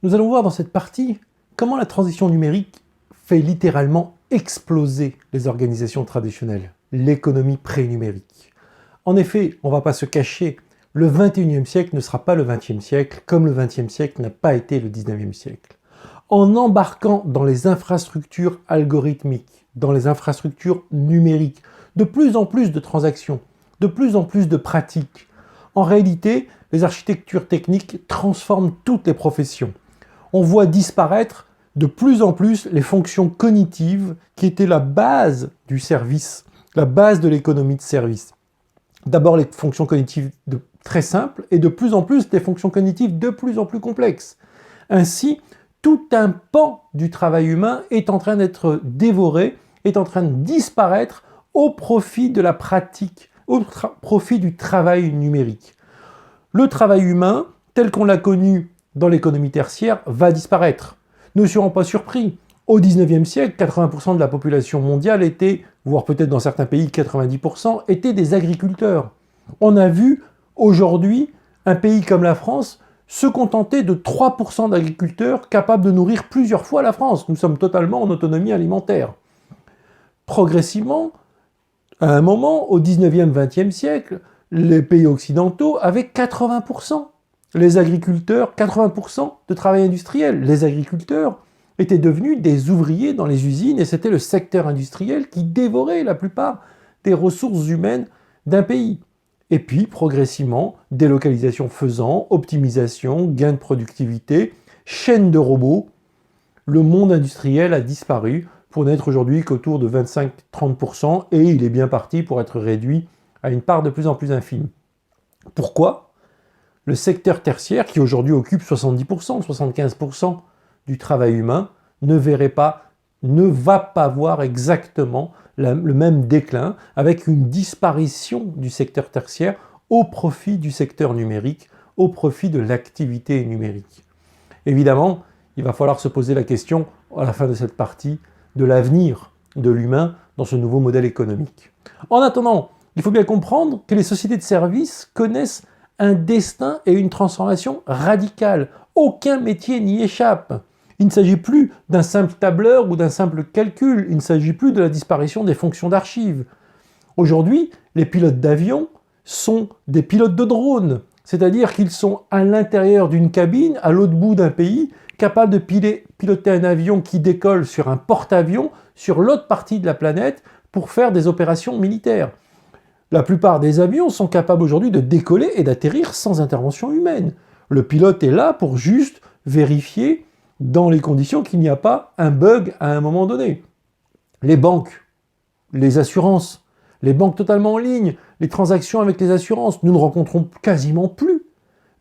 Nous allons voir dans cette partie comment la transition numérique fait littéralement exploser les organisations traditionnelles, l'économie pré-numérique. En effet, on ne va pas se cacher, le 21e siècle ne sera pas le 20e siècle, comme le 20e siècle n'a pas été le 19e siècle. En embarquant dans les infrastructures algorithmiques, dans les infrastructures numériques, de plus en plus de transactions, de plus en plus de pratiques, en réalité, les architectures techniques transforment toutes les professions. On voit disparaître de plus en plus les fonctions cognitives qui étaient la base du service, la base de l'économie de service. D'abord les fonctions cognitives très simples et de plus en plus des fonctions cognitives de plus en plus complexes. Ainsi, tout un pan du travail humain est en train d'être dévoré, est en train de disparaître au profit de la pratique, au profit du travail numérique. Le travail humain, tel qu'on l'a connu dans l'économie tertiaire, va disparaître. Ne serons pas surpris. Au 19e siècle, 80% de la population mondiale était, voire peut-être dans certains pays 90%, étaient des agriculteurs. On a vu aujourd'hui un pays comme la France se contenter de 3% d'agriculteurs capables de nourrir plusieurs fois la France. Nous sommes totalement en autonomie alimentaire. Progressivement, à un moment, au 19e, 20e siècle, les pays occidentaux avaient 80%. Les agriculteurs, 80% de travail industriel. Les agriculteurs étaient devenus des ouvriers dans les usines et c'était le secteur industriel qui dévorait la plupart des ressources humaines d'un pays. Et puis, progressivement, délocalisation faisant, optimisation, gain de productivité, chaîne de robots, le monde industriel a disparu pour n'être aujourd'hui qu'autour de 25-30% et il est bien parti pour être réduit à une part de plus en plus infime. Pourquoi ? Le secteur tertiaire, qui aujourd'hui occupe 70%, 75% du travail humain, ne va pas voir exactement le même déclin, avec une disparition du secteur tertiaire au profit du secteur numérique, au profit de l'activité numérique. Évidemment, il va falloir se poser la question, à la fin de cette partie, de l'avenir de l'humain dans ce nouveau modèle économique. En attendant, il faut bien comprendre que les sociétés de services connaissent un destin et une transformation radicale. Aucun métier n'y échappe. Il ne s'agit plus d'un simple tableur ou d'un simple calcul. Il ne s'agit plus de la disparition des fonctions d'archives. Aujourd'hui, les pilotes d'avion sont des pilotes de drones. C'est-à-dire qu'ils sont à l'intérieur d'une cabine, à l'autre bout d'un pays, capables de piloter un avion qui décolle sur un porte-avions sur l'autre partie de la planète pour faire des opérations militaires. La plupart des avions sont capables aujourd'hui de décoller et d'atterrir sans intervention humaine. Le pilote est là pour juste vérifier dans les conditions qu'il n'y a pas un bug à un moment donné. Les banques, les assurances, les banques totalement en ligne, les transactions avec les assurances, nous ne rencontrons quasiment plus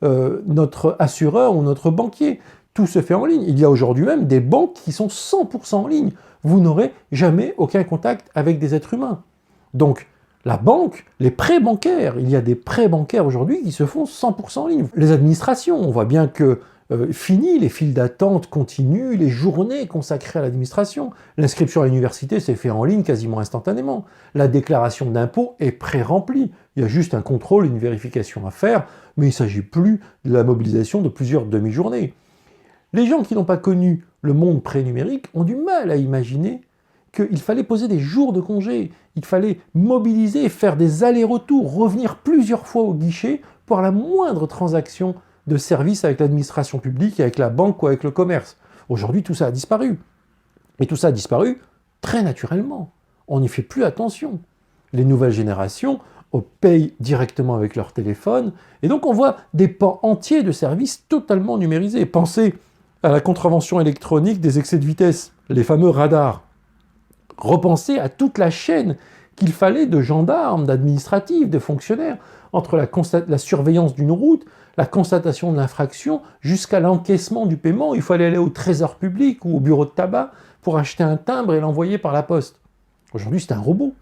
notre assureur ou notre banquier. Tout se fait en ligne. Il y a aujourd'hui même des banques qui sont 100% en ligne. Vous n'aurez jamais aucun contact avec des êtres humains. Donc, la banque, les prêts bancaires, il y a des prêts bancaires aujourd'hui qui se font 100% en ligne. Les administrations, on voit bien que fini les files d'attente continues, les journées consacrées à l'administration. L'inscription à l'université s'est fait en ligne quasiment instantanément. La déclaration d'impôt est pré-remplie. Il y a juste un contrôle, une vérification à faire, mais il ne s'agit plus de la mobilisation de plusieurs demi-journées. Les gens qui n'ont pas connu le monde pré-numérique ont du mal à imaginer qu'il fallait poser des jours de congé, il fallait mobiliser, faire des allers-retours, revenir plusieurs fois au guichet pour la moindre transaction de service avec l'administration publique, avec la banque ou avec le commerce. Aujourd'hui, tout ça a disparu. Et tout ça a disparu très naturellement. On n'y fait plus attention. Les nouvelles générations payent directement avec leur téléphone, et donc on voit des pans entiers de services totalement numérisés. Pensez à la contravention électronique des excès de vitesse, les fameux radars. Repensez à toute la chaîne qu'il fallait de gendarmes, d'administratifs, de fonctionnaires, entre la surveillance d'une route, la constatation de l'infraction, jusqu'à l'encaissement du paiement. Il fallait aller au trésor public ou au bureau de tabac pour acheter un timbre et l'envoyer par la poste. Aujourd'hui, c'est un robot.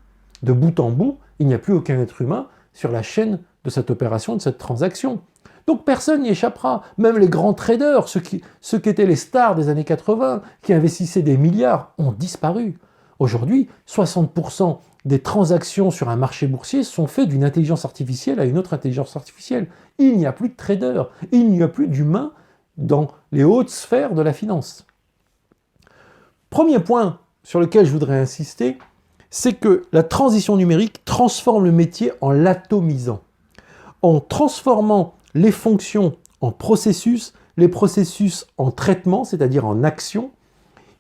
De bout en bout, il n'y a plus aucun être humain sur la chaîne de cette opération, de cette transaction. Donc personne n'y échappera. Même les grands traders, ceux qui étaient les stars des années 80, qui investissaient des milliards, ont disparu. Aujourd'hui, 60% des transactions sur un marché boursier sont faites d'une intelligence artificielle à une autre intelligence artificielle. Il n'y a plus de traders, il n'y a plus d'humains dans les hautes sphères de la finance. Premier point sur lequel je voudrais insister, c'est que la transition numérique transforme le métier en l'atomisant. En transformant les fonctions en processus, les processus en traitement, c'est-à-dire en action,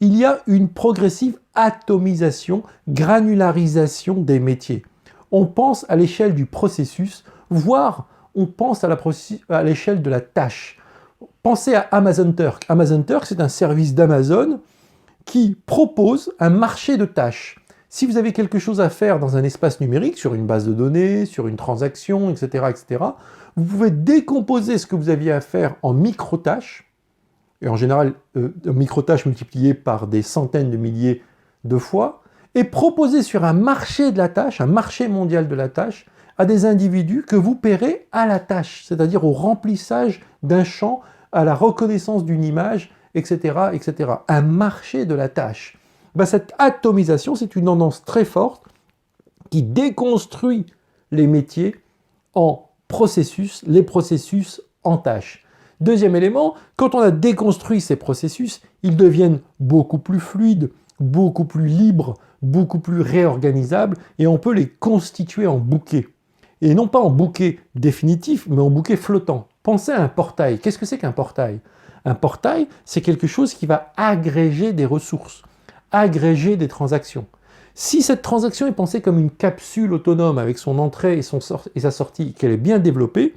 il y a une progressive atomisation, granularisation des métiers. On pense à l'échelle du processus, voire on pense à l'échelle de la tâche. Pensez à Amazon Turk. Amazon Turk, c'est un service d'Amazon qui propose un marché de tâches. Si vous avez quelque chose à faire dans un espace numérique, sur une base de données, sur une transaction, etc., vous pouvez décomposer ce que vous aviez à faire en micro-tâches, et en général, micro-tâches multipliées par des centaines de milliers de fois, et proposer sur un marché de la tâche, un marché mondial de la tâche, à des individus que vous paierez à la tâche, c'est-à-dire au remplissage d'un champ, à la reconnaissance d'une image, etc., etc. Un marché de la tâche. Cette atomisation, c'est une tendance très forte qui déconstruit les métiers en processus, les processus en tâches. Deuxième élément, quand on a déconstruit ces processus, ils deviennent beaucoup plus fluides, beaucoup plus libres, beaucoup plus réorganisables, et on peut les constituer en bouquets. Et non pas en bouquet définitif, mais en bouquet flottant. Pensez à un portail. Qu'est-ce que c'est qu'un portail? Un portail, c'est quelque chose qui va agréger des ressources, agréger des transactions. Si cette transaction est pensée comme une capsule autonome avec son entrée et sa sortie, qu'elle est bien développée,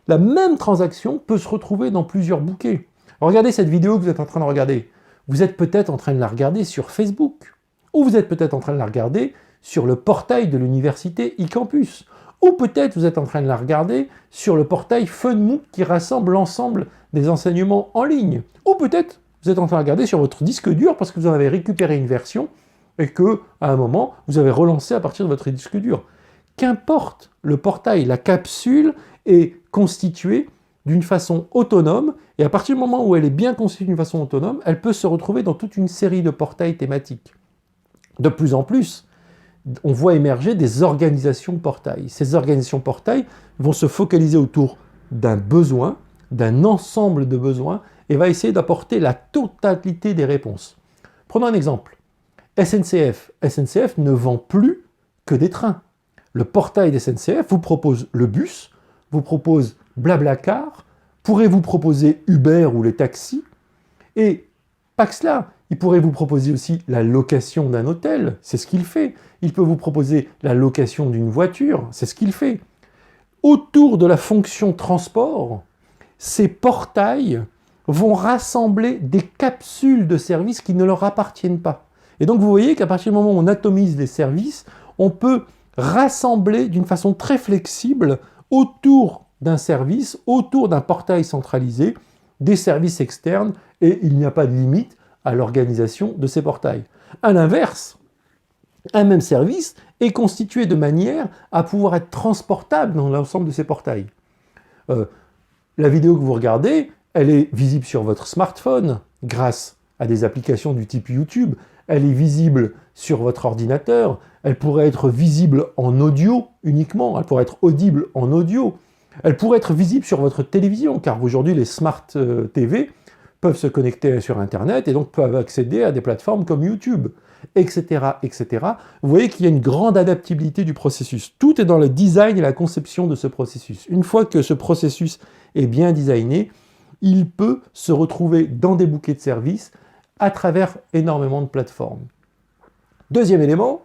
la même transaction peut se retrouver dans plusieurs bouquets. Regardez cette vidéo que vous êtes en train de regarder. Vous êtes peut-être en train de la regarder sur Facebook, ou vous êtes peut-être en train de la regarder sur le portail de l'université eCampus, ou peut-être vous êtes en train de la regarder sur le portail FunMOOC qui rassemble l'ensemble des enseignements en ligne, ou peut-être vous êtes en train de regarder sur votre disque dur parce que vous en avez récupéré une version et que, à un moment, vous avez relancé à partir de votre disque dur. Qu'importe le portail, la capsule est constituée d'une façon autonome, et à partir du moment où elle est bien constituée d'une façon autonome, elle peut se retrouver dans toute une série de portails thématiques. De plus en plus, on voit émerger des organisations portails. Ces organisations portails vont se focaliser autour d'un besoin, d'un ensemble de besoins, et va essayer d'apporter la totalité des réponses. Prenons un exemple. SNCF. SNCF ne vend plus que des trains. Le portail d'SNCF vous propose le bus, vous propose Blablacar, pourrait vous proposer Uber ou les taxis, et pas que cela, il pourrait vous proposer aussi la location d'un hôtel, c'est ce qu'il fait. Il peut vous proposer la location d'une voiture, c'est ce qu'il fait. Autour de la fonction transport, ces portails vont rassembler des capsules de services qui ne leur appartiennent pas. Et donc vous voyez qu'à partir du moment où on atomise les services, on peut rassembler d'une façon très flexible autour d'un service, autour d'un portail centralisé, des services externes, et il n'y a pas de limite à l'organisation de ces portails. À l'inverse, un même service est constitué de manière à pouvoir être transportable dans l'ensemble de ces portails. La vidéo que vous regardez, elle est visible sur votre smartphone grâce à des applications du type YouTube, elle est visible sur votre ordinateur, elle pourrait être visible en audio uniquement, elle pourrait être audible en audio, elle pourrait être visible sur votre télévision, car aujourd'hui les Smart TV peuvent se connecter sur Internet et donc peuvent accéder à des plateformes comme YouTube, etc., etc. Vous voyez qu'il y a une grande adaptabilité du processus. Tout est dans le design et la conception de ce processus. Une fois que ce processus est bien designé, il peut se retrouver dans des bouquets de services à travers énormément de plateformes. Deuxième élément,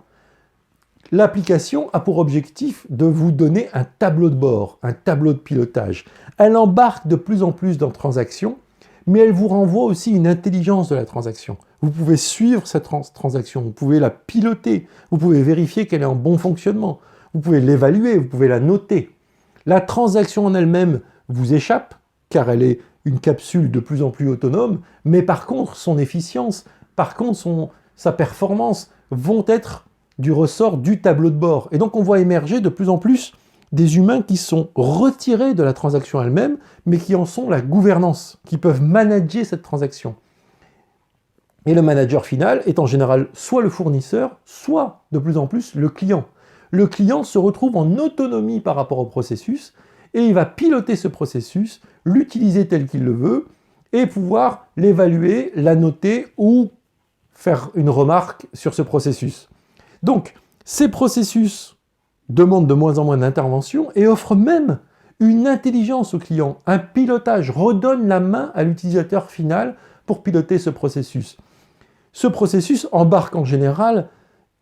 l'application a pour objectif de vous donner un tableau de bord, un tableau de pilotage. Elle embarque de plus en plus dans transactions, mais elle vous renvoie aussi une intelligence de la transaction. Vous pouvez suivre cette transaction, vous pouvez la piloter, vous pouvez vérifier qu'elle est en bon fonctionnement, vous pouvez l'évaluer, vous pouvez la noter. La transaction en elle-même vous échappe, car elle est une capsule de plus en plus autonome, mais par contre, son efficience, par contre, sa performance vont être du ressort du tableau de bord. Et donc, on voit émerger de plus en plus des humains qui sont retirés de la transaction elle-même, mais qui en sont la gouvernance, qui peuvent manager cette transaction. Et le manager final est en général soit le fournisseur, soit de plus en plus le client. Le client se retrouve en autonomie par rapport au processus, et il va piloter ce processus, l'utiliser tel qu'il le veut, et pouvoir l'évaluer, la noter ou faire une remarque sur ce processus. Donc, ces processus demandent de moins en moins d'intervention et offrent même une intelligence au client, un pilotage, redonne la main à l'utilisateur final pour piloter ce processus. Ce processus embarque en général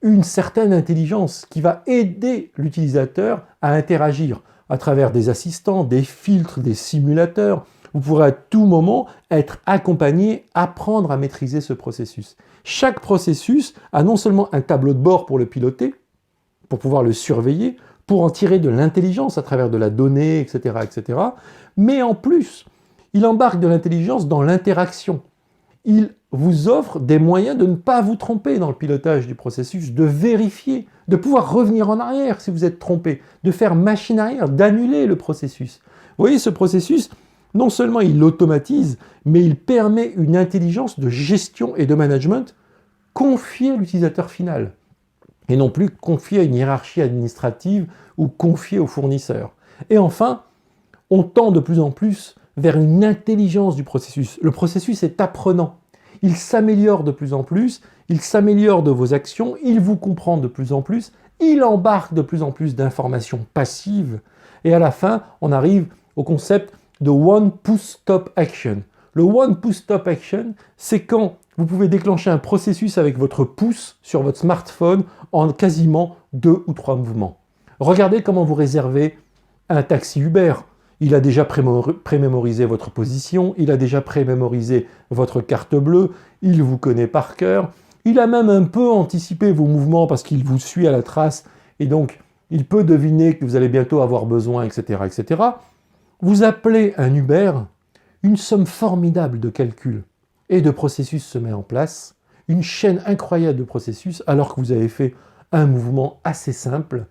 une certaine intelligence qui va aider l'utilisateur à interagir à travers des assistants, des filtres, des simulateurs. Vous pourrez à tout moment être accompagné, apprendre à maîtriser ce processus. Chaque processus a non seulement un tableau de bord pour le piloter, pour pouvoir le surveiller, pour en tirer de l'intelligence à travers de la donnée, etc., etc., mais en plus, il embarque de l'intelligence dans l'interaction. Il vous offre des moyens de ne pas vous tromper dans le pilotage du processus, de vérifier, de pouvoir revenir en arrière si vous êtes trompé, de faire machine arrière, d'annuler le processus. Vous voyez, ce processus, non seulement il l'automatise, mais il permet une intelligence de gestion et de management confiée à l'utilisateur final, et non plus confiée à une hiérarchie administrative ou confiée au fournisseur. Et enfin, on tend de plus en plus vers une intelligence du processus. Le processus est apprenant. Il s'améliore de plus en plus, il s'améliore de vos actions, il vous comprend de plus en plus, il embarque de plus en plus d'informations passives. Et à la fin, on arrive au concept de One Push Stop Action. Le One Push Stop Action, c'est quand vous pouvez déclencher un processus avec votre pouce sur votre smartphone en quasiment 2 ou 3 mouvements. Regardez comment vous réservez un taxi Uber. Il a déjà prémémorisé votre position, il a déjà prémémorisé votre carte bleue, il vous connaît par cœur, il a même un peu anticipé vos mouvements parce qu'il vous suit à la trace et donc il peut deviner que vous allez bientôt avoir besoin, etc., etc. Vous appelez un Uber, une somme formidable de calculs et de processus se met en place, une chaîne incroyable de processus alors que vous avez fait un mouvement assez simple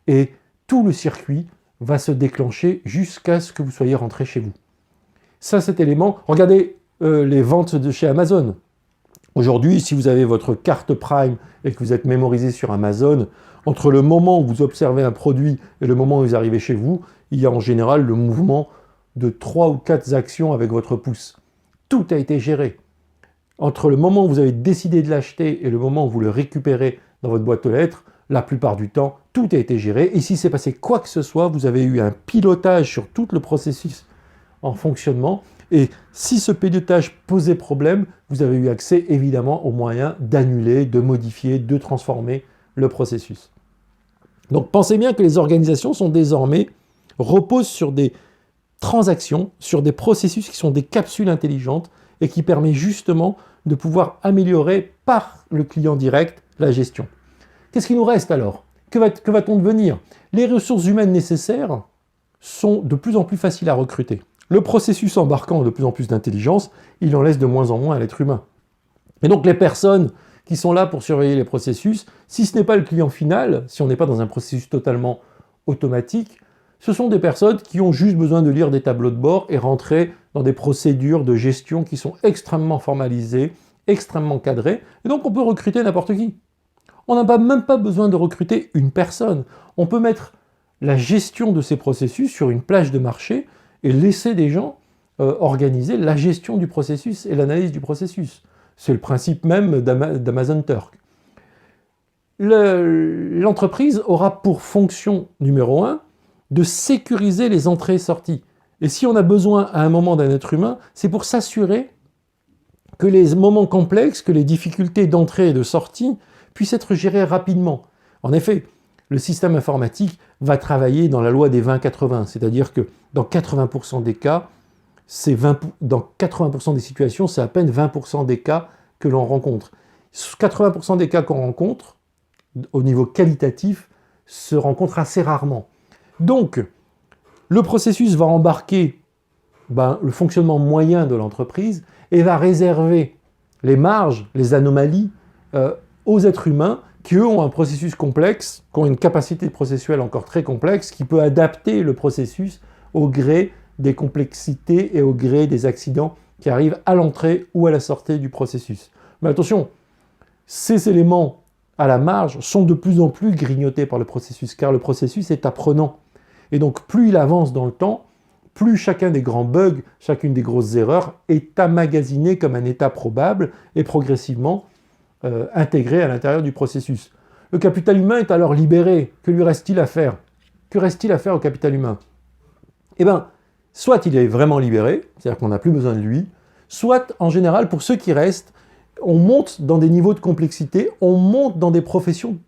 et tout le circuit va se déclencher jusqu'à ce que vous soyez rentré chez vous. Ça, cet élément, regardez les ventes de chez Amazon. Aujourd'hui, si vous avez votre carte Prime et que vous êtes mémorisé sur Amazon, entre le moment où vous observez un produit et le moment où vous arrivez chez vous, il y a en général le mouvement de 3 ou 4 actions avec votre pouce. Tout a été géré. Entre le moment où vous avez décidé de l'acheter et le moment où vous le récupérez dans votre boîte aux lettres, la plupart du temps, tout a été géré. Et si s'est passé quoi que ce soit, vous avez eu un pilotage sur tout le processus en fonctionnement. Et si ce pilotage posait problème, vous avez eu accès évidemment aux moyens d'annuler, de modifier, de transformer le processus. Donc pensez bien que les organisations sont désormais, reposent sur des transactions, sur des processus qui sont des capsules intelligentes et qui permettent justement de pouvoir améliorer par le client direct la gestion. Qu'est-ce qu'il nous reste alors? Que va-t-on devenir? Les ressources humaines nécessaires sont de plus en plus faciles à recruter. Le processus embarquant de plus en plus d'intelligence, il en laisse de moins en moins à l'être humain. Et donc les personnes qui sont là pour surveiller les processus, si ce n'est pas le client final, si on n'est pas dans un processus totalement automatique, ce sont des personnes qui ont juste besoin de lire des tableaux de bord et rentrer dans des procédures de gestion qui sont extrêmement formalisées, extrêmement cadrées, et donc on peut recruter n'importe qui. On n'a même pas besoin de recruter une personne. On peut mettre la gestion de ces processus sur une plage de marché et laisser des gens organiser la gestion du processus et l'analyse du processus. C'est le principe même d'Amazon Turk. L'entreprise aura pour fonction numéro 1 de sécuriser les entrées et sorties. Et si on a besoin à un moment d'un être humain, c'est pour s'assurer que les moments complexes, que les difficultés d'entrée et de sortie puissent être gérés rapidement. En effet, le système informatique va travailler dans la loi des 20-80, c'est-à-dire que dans 80% des cas, dans 80% des situations, c'est à peine 20% des cas que l'on rencontre. 80% des cas qu'on rencontre, au niveau qualitatif, se rencontrent assez rarement. Donc, le processus va embarquer le fonctionnement moyen de l'entreprise et va réserver les marges, les anomalies aux êtres humains qui, eux, ont un processus complexe, qui ont une capacité processuelle encore très complexe, qui peut adapter le processus au gré des complexités et au gré des accidents qui arrivent à l'entrée ou à la sortie du processus. Mais attention, ces éléments à la marge sont de plus en plus grignotés par le processus, car le processus est apprenant. Et donc, plus il avance dans le temps, plus chacun des grands bugs, chacune des grosses erreurs est emmagasinée comme un état probable et progressivement intégré à l'intérieur du processus. Le capital humain est alors libéré. Que lui reste-t-il à faire? Que reste-t-il à faire au capital humain? Eh bien, soit il est vraiment libéré, c'est-à-dire qu'on n'a plus besoin de lui, soit, en général, pour ceux qui restent, on monte dans des niveaux de complexité, on monte dans des professions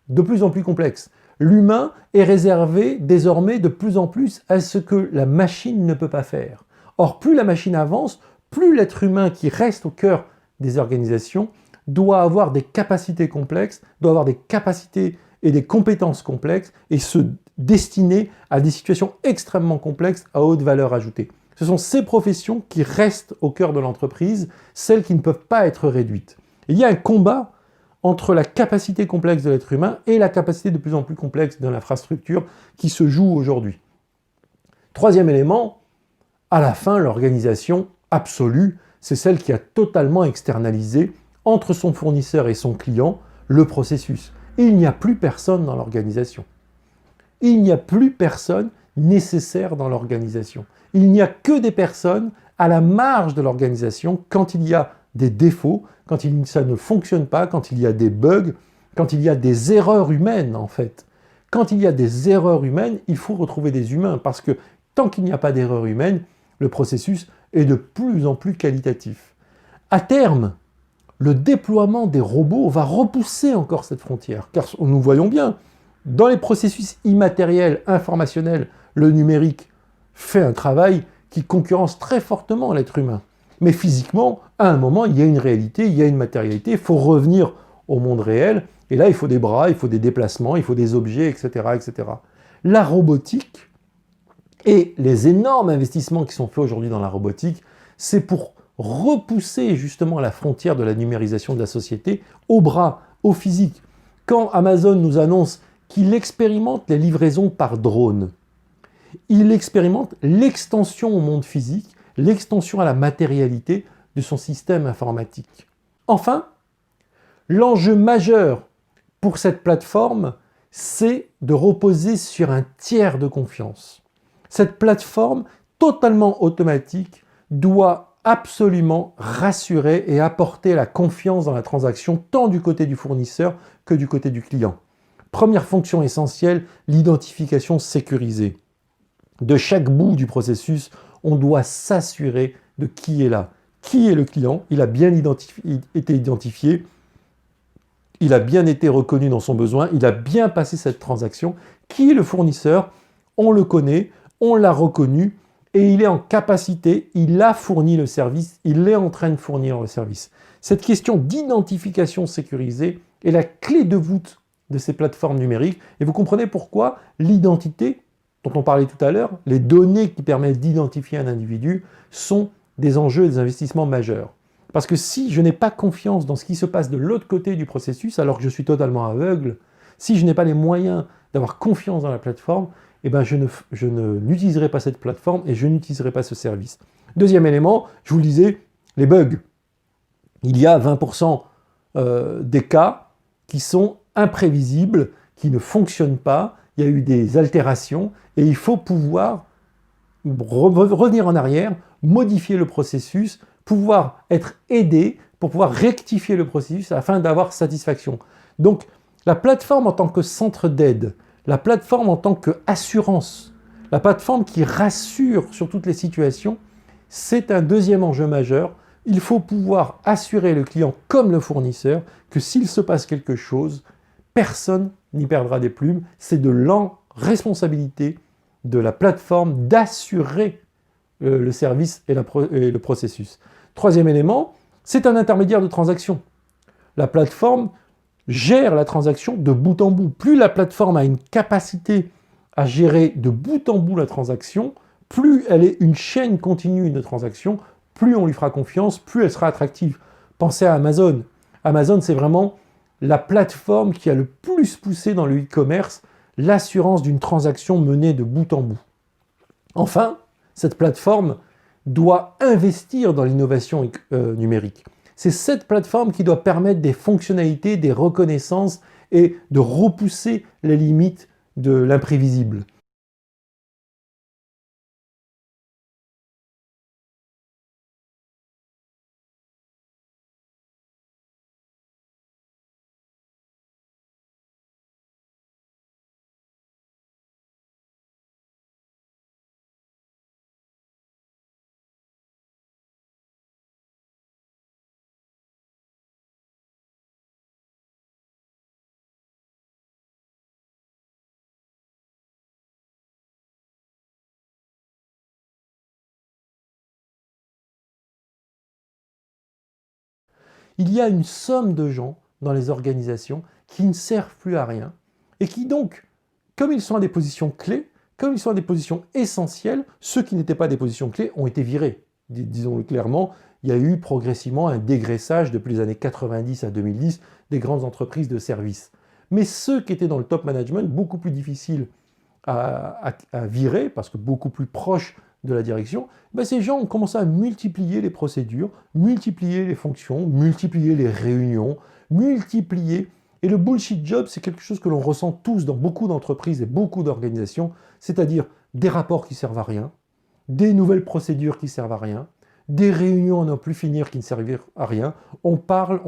de plus en plus complexes. L'humain est réservé désormais de plus en plus à ce que la machine ne peut pas faire. Or, plus la machine avance, plus l'être humain qui reste au cœur des organisations doit avoir des capacités complexes, doit avoir des capacités et des compétences complexes et se destiner à des situations extrêmement complexes à haute valeur ajoutée. Ce sont ces professions qui restent au cœur de l'entreprise, celles qui ne peuvent pas être réduites. Il y a un combat entre la capacité complexe de l'être humain et la capacité de plus en plus complexe de l'infrastructure qui se joue aujourd'hui. Troisième élément, à la fin, l'organisation absolue, c'est celle qui a totalement externalisé entre son fournisseur et son client le processus. Et il n'y a plus personne dans l'organisation. Il n'y a plus personne nécessaire dans l'organisation. Il n'y a que des personnes à la marge de l'organisation quand il y a des défauts, quand ça ne fonctionne pas, quand il y a des bugs, quand il y a des erreurs humaines en fait. Quand il y a des erreurs humaines, il faut retrouver des humains parce que tant qu'il n'y a pas d'erreur humaine, le processus est de plus en plus qualitatif. À terme, le déploiement des robots va repousser encore cette frontière, car nous voyons bien, dans les processus immatériels, informationnels, le numérique fait un travail qui concurrence très fortement l'être humain. Mais physiquement, à un moment, il y a une réalité, il y a une matérialité, il faut revenir au monde réel, et là, il faut des bras, il faut des déplacements, il faut des objets, etc., etc. La robotique et les énormes investissements qui sont faits aujourd'hui dans la robotique, c'est pour repousser justement la frontière de la numérisation de la société au bras, au physique. Quand Amazon nous annonce qu'il expérimente les livraisons par drone, il expérimente l'extension au monde physique, l'extension à la matérialité de son système informatique. Enfin, l'enjeu majeur pour cette plateforme, c'est de reposer sur un tiers de confiance. Cette plateforme totalement automatique doit absolument rassurer et apporter la confiance dans la transaction, tant du côté du fournisseur que du côté du client. Première fonction essentielle, l'identification sécurisée. De chaque bout du processus, on doit s'assurer de qui est là. Qui est le client? Il a bien été identifié, il a bien été reconnu dans son besoin, il a bien passé cette transaction. Qui est le fournisseur? On le connaît, on l'a reconnu, et il est en capacité, il a fourni le service, il est en train de fournir le service. Cette question d'identification sécurisée est la clé de voûte de ces plateformes numériques, et vous comprenez pourquoi l'identité, dont on parlait tout à l'heure, les données qui permettent d'identifier un individu, sont des enjeux et des investissements majeurs. Parce que si je n'ai pas confiance dans ce qui se passe de l'autre côté du processus, alors que je suis totalement aveugle, si je n'ai pas les moyens d'avoir confiance dans la plateforme, eh ben je n'utiliserai pas cette plateforme et je n'utiliserai pas ce service. Deuxième élément, je vous le disais, les bugs. Il y a 20% des cas qui sont imprévisibles, qui ne fonctionnent pas, il y a eu des altérations, et il faut pouvoir revenir en arrière, modifier le processus, pouvoir être aidé pour pouvoir rectifier le processus afin d'avoir satisfaction. Donc, la plateforme en tant que centre d'aide, la plateforme en tant qu'assurance, la plateforme qui rassure sur toutes les situations, c'est un deuxième enjeu majeur. Il faut pouvoir assurer le client comme le fournisseur que s'il se passe quelque chose, personne n'y perdra des plumes. C'est de responsabilité de la plateforme d'assurer le service et le processus. Troisième élément, c'est un intermédiaire de transaction. La plateforme gère la transaction de bout en bout. Plus la plateforme a une capacité à gérer de bout en bout la transaction, plus elle est une chaîne continue de transactions, plus on lui fera confiance, plus elle sera attractive. Pensez à Amazon. Amazon, c'est vraiment la plateforme qui a le plus poussé dans le e-commerce l'assurance d'une transaction menée de bout en bout. Enfin, cette plateforme doit investir dans l'innovation numérique. C'est cette plateforme qui doit permettre des fonctionnalités, des reconnaissances et de repousser les limites de l'imprévisible. Il y a une somme de gens dans les organisations qui ne servent plus à rien et qui donc, comme ils sont à des positions clés, comme ils sont à des positions essentielles, ceux qui n'étaient pas à des positions clés ont été virés. Disons-le clairement, il y a eu progressivement un dégraissage depuis les années 90 à 2010 des grandes entreprises de services. Mais ceux qui étaient dans le top management, beaucoup plus difficiles à virer, parce que beaucoup plus proches de la direction, ben ces gens ont commencé à multiplier les procédures, multiplier les fonctions, multiplier les réunions, multiplier. Et le bullshit job, c'est quelque chose que l'on ressent tous dans beaucoup d'entreprises et beaucoup d'organisations, c'est-à-dire des rapports qui servent à rien, des nouvelles procédures qui servent à rien, des réunions à n'en plus finir qui ne servent à rien. On parle,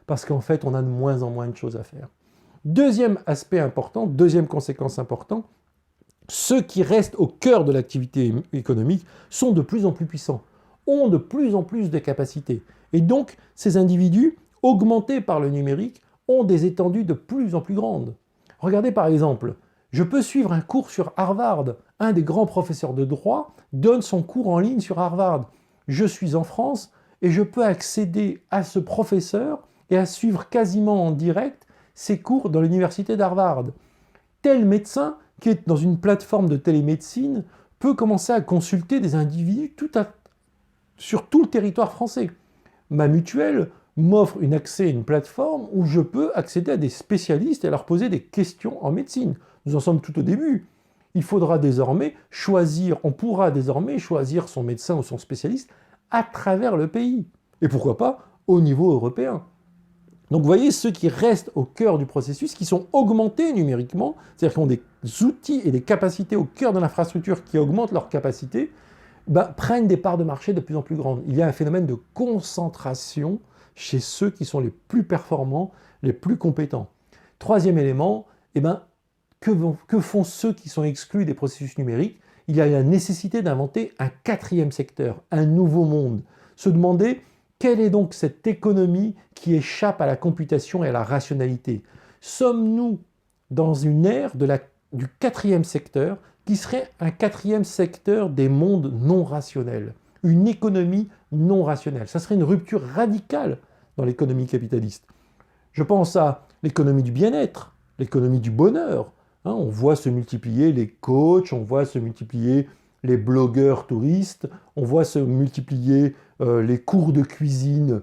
parce qu'en fait, on a de moins en moins de choses à faire. Deuxième aspect important, deuxième conséquence importante, ceux qui restent au cœur de l'activité économique sont de plus en plus puissants, ont de plus en plus de capacités. Et donc, ces individus, augmentés par le numérique, ont des étendues de plus en plus grandes. Regardez par exemple, je peux suivre un cours sur Harvard. Un des grands professeurs de droit donne son cours en ligne sur Harvard. Je suis en France et je peux accéder à ce professeur et à suivre quasiment en direct ses cours dans l'université d'Harvard. Tel médecin qui est dans une plateforme de télémédecine peut commencer à consulter des individus sur tout le territoire français. Ma mutuelle m'offre un accès à une plateforme où je peux accéder à des spécialistes et leur poser des questions en médecine. Nous en sommes tout au début. Il faudra désormais choisir, on pourra désormais choisir son médecin ou son spécialiste à travers le pays. Et pourquoi pas au niveau européen. Donc vous voyez, ceux qui restent au cœur du processus, qui sont augmentés numériquement, c'est-à-dire qui ont des outils et des capacités au cœur de l'infrastructure qui augmentent leurs capacités, prennent des parts de marché de plus en plus grandes. Il y a un phénomène de concentration chez ceux qui sont les plus performants, les plus compétents. Troisième élément, que font ceux qui sont exclus des processus numériques? Il y a la nécessité d'inventer un quatrième secteur, un nouveau monde. Se demander quelle est donc cette économie qui échappe à la computation et à la rationalité? Sommes-nous dans une ère du quatrième secteur qui serait un quatrième secteur des mondes non rationnels? Une économie non rationnelle. Ça serait une rupture radicale dans l'économie capitaliste. Je pense à l'économie du bien-être, l'économie du bonheur. On voit se multiplier les coachs, on voit se multiplier les blogueurs touristes, on voit se multiplier les cours de cuisine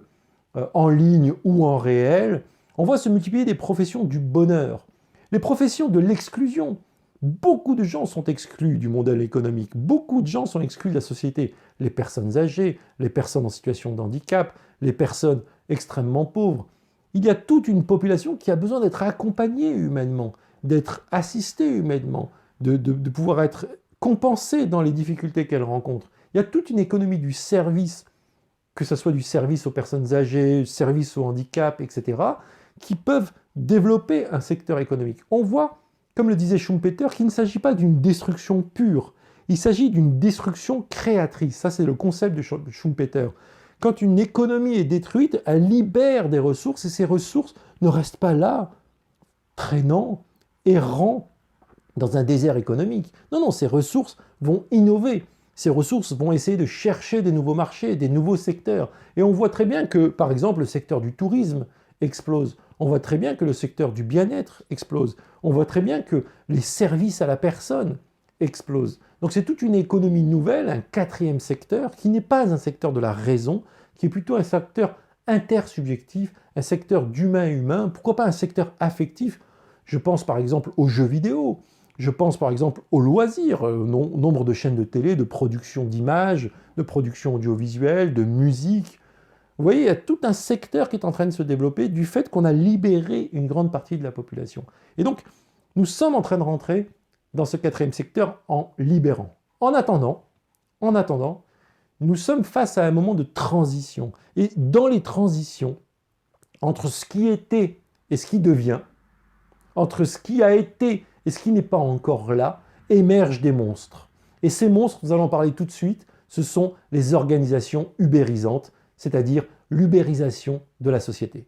en ligne ou en réel. On voit se multiplier des professions du bonheur. Les professions de l'exclusion. Beaucoup de gens sont exclus du modèle économique. Beaucoup de gens sont exclus de la société. Les personnes âgées, les personnes en situation de handicap, les personnes extrêmement pauvres. Il y a toute une population qui a besoin d'être accompagnée humainement, d'être assistée humainement, de pouvoir être compensée dans les difficultés qu'elle rencontre. Il y a toute une économie du service, que ce soit du service aux personnes âgées, service au handicap, etc., qui peuvent développer un secteur économique. On voit, comme le disait Schumpeter, qu'il ne s'agit pas d'une destruction pure, il s'agit d'une destruction créatrice. Ça, c'est le concept de Schumpeter. Quand une économie est détruite, elle libère des ressources et ces ressources ne restent pas là, traînant, errant dans un désert économique. Non, ces ressources vont innover. Ces ressources vont essayer de chercher des nouveaux marchés, des nouveaux secteurs. Et on voit très bien que, par exemple, le secteur du tourisme explose. On voit très bien que le secteur du bien-être explose. On voit très bien que les services à la personne explosent. Donc c'est toute une économie nouvelle, un quatrième secteur, qui n'est pas un secteur de la raison, qui est plutôt un secteur intersubjectif, un secteur d'humain-humain, pourquoi pas un secteur affectif. Je pense par exemple aux jeux vidéo, je pense par exemple aux loisirs, nombre de chaînes de télé, de production d'images, de production audiovisuelle, de musique. Vous voyez, il y a tout un secteur qui est en train de se développer du fait qu'on a libéré une grande partie de la population. Et donc, nous sommes en train de rentrer dans ce quatrième secteur en libérant. En attendant, nous sommes face à un moment de transition. Et dans les transitions, entre ce qui était et ce qui devient, entre ce qui a été et ce qui n'est pas encore là, émergent des monstres. Et ces monstres, nous allons en parler tout de suite, ce sont les organisations ubérisantes, c'est-à-dire l'ubérisation de la société.